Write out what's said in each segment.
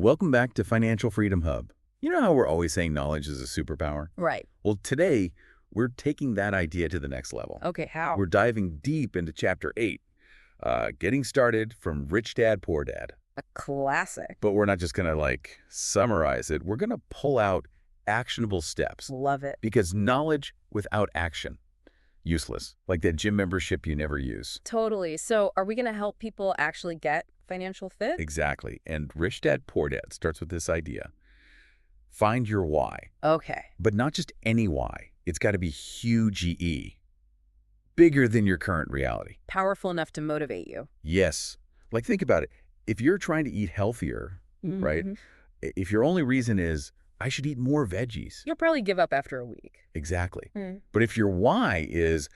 Welcome back to Financial Freedom Hub. You know how we're always saying knowledge is a superpower? Right. Well, today, we're taking that idea to the next level. Okay, how? We're diving deep into Chapter 8, getting started from Rich Dad, Poor Dad. A classic. But we're not just going to, summarize it. We're going to pull out actionable steps. Love it. Because knowledge without action, useless. Like that gym membership you never use. Totally. So are we going to help people actually get financial fit? Exactly. And Rich Dad, Poor Dad starts with this idea. Find your why. Okay. But not just any why. It's got to be huge E. Bigger than your current reality. Powerful enough to motivate you. Yes. Like, think about it. If you're trying to eat healthier, right? If your only reason is, I should eat more veggies. You'll probably give up after a week. Exactly. But if your why is,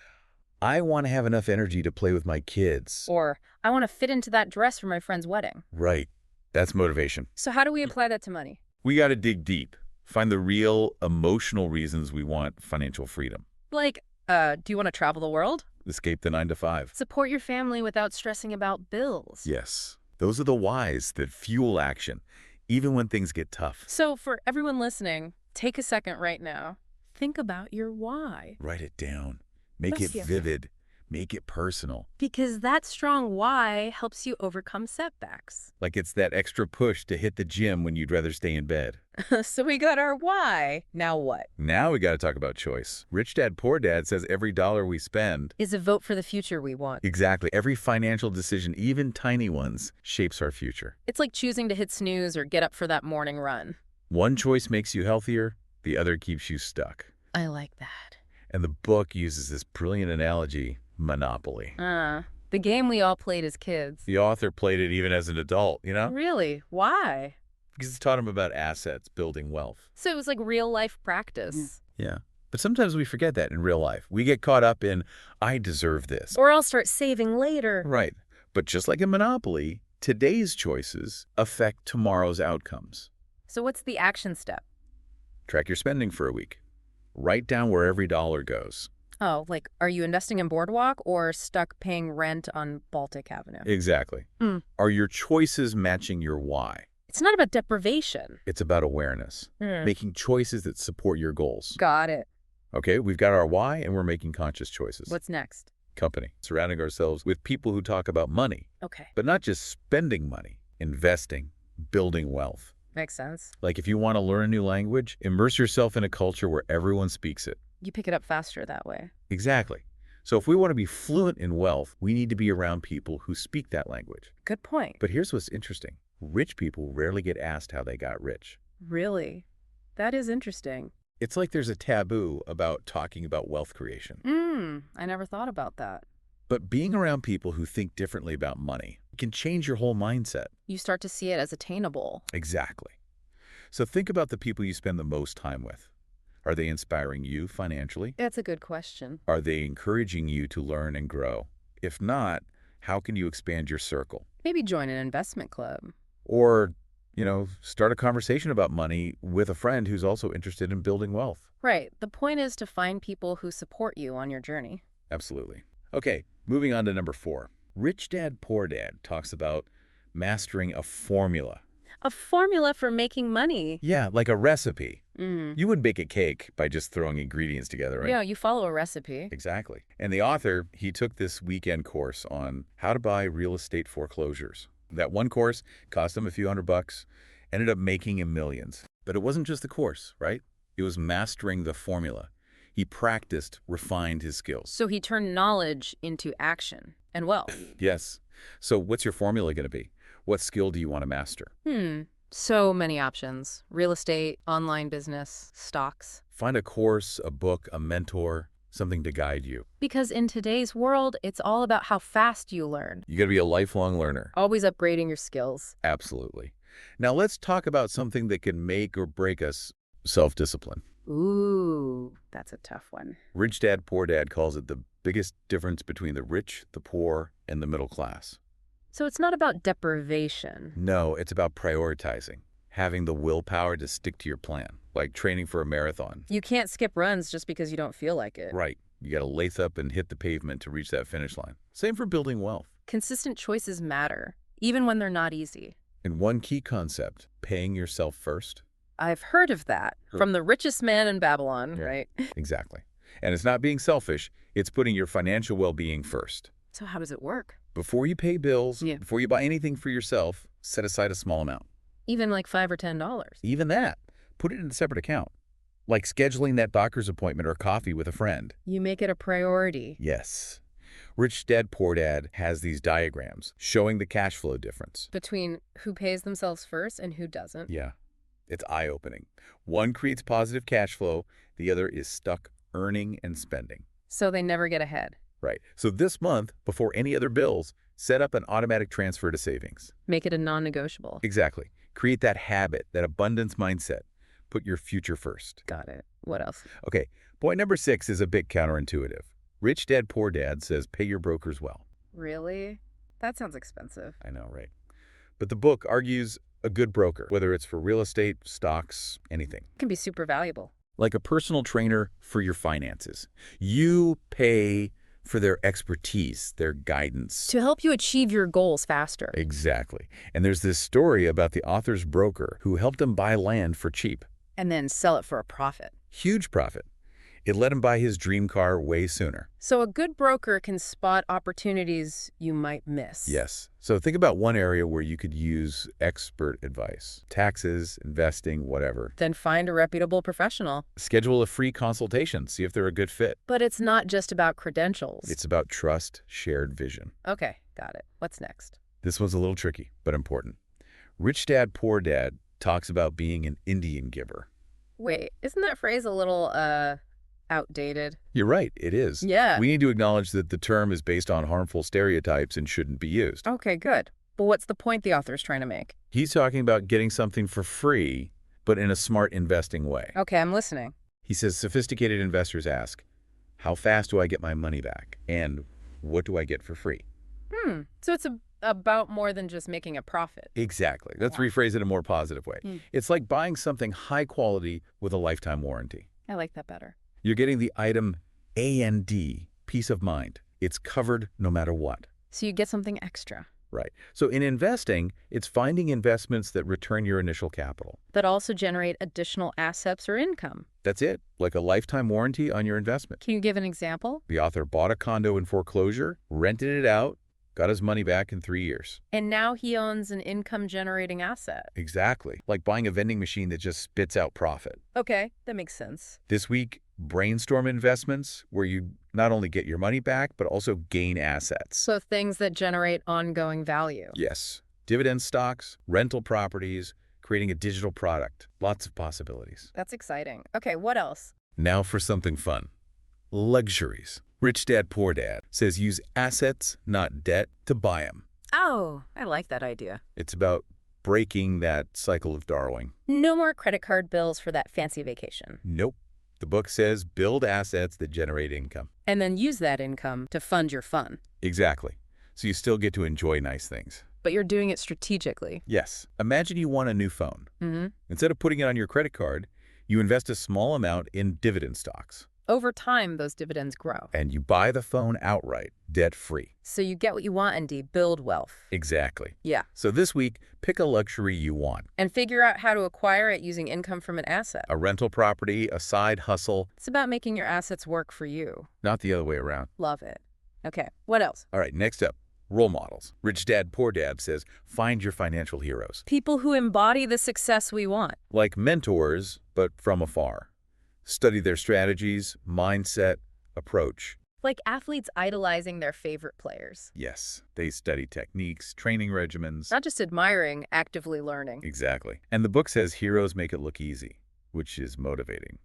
I want to have enough energy to play with my kids. Or, I want to fit into that dress for my friend's wedding. Right. That's motivation. So how do we apply that to money? We got to dig deep. Find the real emotional reasons we want financial freedom. Like, do you want to travel the world? Escape the 9 to 5. Support your family without stressing about bills. Yes. Those are the whys that fuel action, even when things get tough. So for everyone listening, take a second right now. Think about your why. Write it down. Make it Gracias. vivid. Make it personal. Because that strong why helps you overcome setbacks. Like it's that extra push to hit the gym when you'd rather stay in bed. So we got our why. Now what? Now we got to talk about choice. Rich Dad, Poor Dad says every dollar we spend... Is a vote for the future we want. Exactly. Every financial decision, even tiny ones, shapes our future. It's like choosing to hit snooze or get up for that morning run. One choice makes you healthier, the other keeps you stuck. I like that. And the book uses this brilliant analogy, Monopoly. The game we all played as kids. The author played it even as an adult, you know? Really? Why? Because it taught him about assets, building wealth. So it was like real life practice. Yeah. But sometimes we forget that in real life. We get caught up in, I deserve this. Or I'll start saving later. Right. But just like in Monopoly, today's choices affect tomorrow's outcomes. So what's the action step? Track your spending for a week. Write down where every dollar goes. Oh, like, are you investing in Boardwalk or stuck paying rent on Baltic Avenue? Exactly. Are your choices matching your why? It's not about deprivation. It's about awareness. Making choices that support your goals. Got it. Okay, we've got our why and we're making conscious choices. What's next? Company. Surrounding ourselves with people who talk about money. Okay. But not just spending money. Investing. Building wealth. Makes sense. Like if you want to learn a new language, immerse yourself in a culture where everyone speaks it. You pick it up faster that way. Exactly. So if we want to be fluent in wealth, we need to be around people who speak that language. Good point. But here's what's interesting. Rich people rarely get asked how they got rich. Really? That is interesting. It's like there's a taboo about talking about wealth creation. I never thought about that. But being around people who think differently about money can change your whole mindset. You start to see it as attainable. Exactly. So think about the people you spend the most time with. Are they inspiring you financially? That's a good question. Are they encouraging you to learn and grow? If not, how can you expand your circle? Maybe join an investment club. Or, start a conversation about money with a friend who's also interested in building wealth. Right. The point is to find people who support you on your journey. Absolutely. Okay, moving on to number 4. Rich Dad, Poor Dad talks about mastering a formula. A formula for making money. Yeah, like a recipe. You wouldn't bake a cake by just throwing ingredients together, right? Yeah, you follow a recipe. Exactly. And the author, he took this weekend course on how to buy real estate foreclosures. That one course cost him a few $100, ended up making him millions. But it wasn't just the course, right? It was mastering the formula. He practiced, refined his skills. So he turned knowledge into action and wealth. Yes. So what's your formula going to be? What skill do you want to master? So many options. Real estate, online business, stocks. Find a course, a book, a mentor, something to guide you. Because in today's world, it's all about how fast you learn. You got to be a lifelong learner. Always upgrading your skills. Absolutely. Now let's talk about something that can make or break us: self-discipline. Ooh, that's a tough one. Rich Dad, Poor Dad calls it the biggest difference between the rich, the poor, and the middle class. So it's not about deprivation. No, it's about prioritizing, having the willpower to stick to your plan, like training for a marathon. You can't skip runs just because you don't feel like it. Right. You got to lace up and hit the pavement to reach that finish line. Same for building wealth. Consistent choices matter, even when they're not easy. And one key concept, paying yourself first. I've heard of that. Sure. From the richest man in Babylon, Yeah. right? Exactly. And it's not being selfish, it's putting your financial well-being first. So how does it work? Before you pay bills, Yeah. before you buy anything for yourself, set aside a small amount. Even like $5 or $10? Even that, put it in a separate account. Like scheduling that doctor's appointment or coffee with a friend. You make it a priority. Yes. Rich Dad Poor Dad has these diagrams showing the cash flow difference. Between who pays themselves first and who doesn't. Yeah, it's eye-opening. One creates positive cash flow, the other is stuck earning and spending. So they never get ahead. Right. So this month, before any other bills, set up an automatic transfer to savings. Make it a non-negotiable. Exactly. Create that habit, that abundance mindset. Put your future first. Got it. What else? Okay, point number 6 is a bit counterintuitive. Rich Dad Poor Dad says pay your brokers well. Really? That sounds expensive. I know, right? But the book argues a good broker, whether it's for real estate, stocks, anything. It can be super valuable. Like a personal trainer for your finances. You pay for their expertise, their guidance. To help you achieve your goals faster. Exactly. And there's this story about the author's broker who helped him buy land for cheap. And then sell it for a profit. Huge profit. It let him buy his dream car way sooner. So a good broker can spot opportunities you might miss. Yes. So think about one area where you could use expert advice. Taxes, investing, whatever. Then find a reputable professional. Schedule a free consultation. See if they're a good fit. But it's not just about credentials. It's about trust, shared vision. Okay, got it. What's next? This one's a little tricky, but important. Rich Dad Poor Dad talks about being an Indian giver. Wait, isn't that phrase a little, outdated? You're right, it is. Yeah. We need to acknowledge that the term is based on harmful stereotypes and shouldn't be used. Okay, good. But what's the point the author's trying to make? He's talking about getting something for free, but in a smart investing way. Okay, I'm listening. He says sophisticated investors ask, how fast do I get my money back? And what do I get for free? So it's about more than just making a profit. Exactly. Let's rephrase it in a more positive way. It's like buying something high quality with a lifetime warranty. I like that better. You're getting the item A&D, peace of mind. It's covered no matter what. So you get something extra. Right. So in investing, it's finding investments that return your initial capital. That also generate additional assets or income. That's it, like a lifetime warranty on your investment. Can you give an example? The author bought a condo in foreclosure, rented it out, got his money back in 3 years. And now he owns an income-generating asset. Exactly. Like buying a vending machine that just spits out profit. Okay, that makes sense. This week, brainstorm investments where you not only get your money back, but also gain assets. So things that generate ongoing value. Yes. Dividend stocks, rental properties, creating a digital product. Lots of possibilities. That's exciting. Okay, what else? Now for something fun. Luxuries. Rich Dad Poor Dad says use assets, not debt, to buy them. Oh, I like that idea. It's about breaking that cycle of borrowing. No more credit card bills for that fancy vacation. Nope. The book says build assets that generate income. And then use that income to fund your fun. Exactly. So you still get to enjoy nice things. But you're doing it strategically. Yes. Imagine you want a new phone. Mm-hmm. Instead of putting it on your credit card, you invest a small amount in dividend stocks. Over time, those dividends grow. And you buy the phone outright, debt-free. So you get what you want and build wealth. Exactly. Yeah. So this week, pick a luxury you want. And figure out how to acquire it using income from an asset. A rental property, a side hustle. It's about making your assets work for you. Not the other way around. Love it. Okay, what else? All right, next up, role models. Rich Dad Poor Dad says, find your financial heroes. People who embody the success we want. Like mentors, but from afar. Study their strategies, mindset, approach. Like athletes idolizing their favorite players. Yes, they study techniques, training regimens. Not just admiring, actively learning. Exactly. And the book says heroes make it look easy, which is motivating.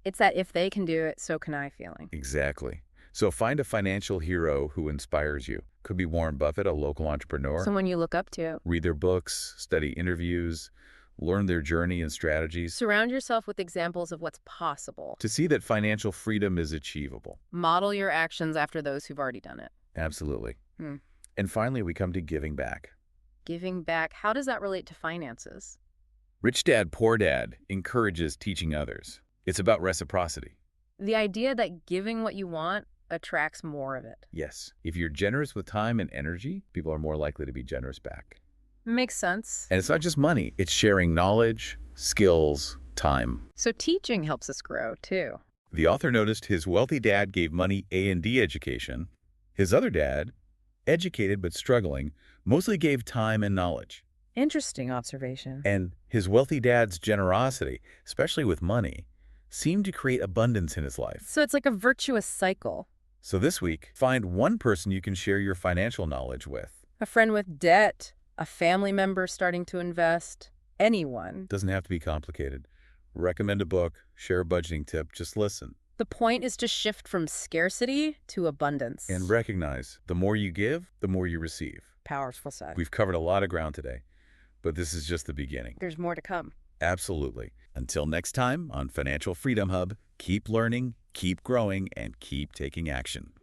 It's that if they can do it, so can I feeling. Exactly. So find a financial hero who inspires you. Could be Warren Buffett, a local entrepreneur. Someone you look up to. Read their books, study interviews, learn their journey and strategies. Surround yourself with examples of what's possible. To see that financial freedom is achievable. Model your actions after those who've already done it. Absolutely. Hmm. And finally, we come to giving back. Giving back, how does that relate to finances? Rich Dad Poor Dad encourages teaching others. It's about reciprocity. The idea that giving what you want attracts more of it. Yes, if you're generous with time and energy, people are more likely to be generous back. Makes sense. And it's not just money. It's sharing knowledge, skills, time. So teaching helps us grow, too. The author noticed his wealthy dad gave money A&D education. His other dad, educated but struggling, mostly gave time and knowledge. Interesting observation. And his wealthy dad's generosity, especially with money, seemed to create abundance in his life. So it's like a virtuous cycle. So this week, find one person you can share your financial knowledge with. A friend with debt, a family member starting to invest, anyone. Doesn't have to be complicated. Recommend a book, share a budgeting tip, just listen. The point is to shift from scarcity to abundance. And recognize the more you give, the more you receive. Powerful said. We've covered a lot of ground today, but this is just the beginning. There's more to come. Absolutely. Until next time on Financial Freedom Hub, keep learning, keep growing, and keep taking action.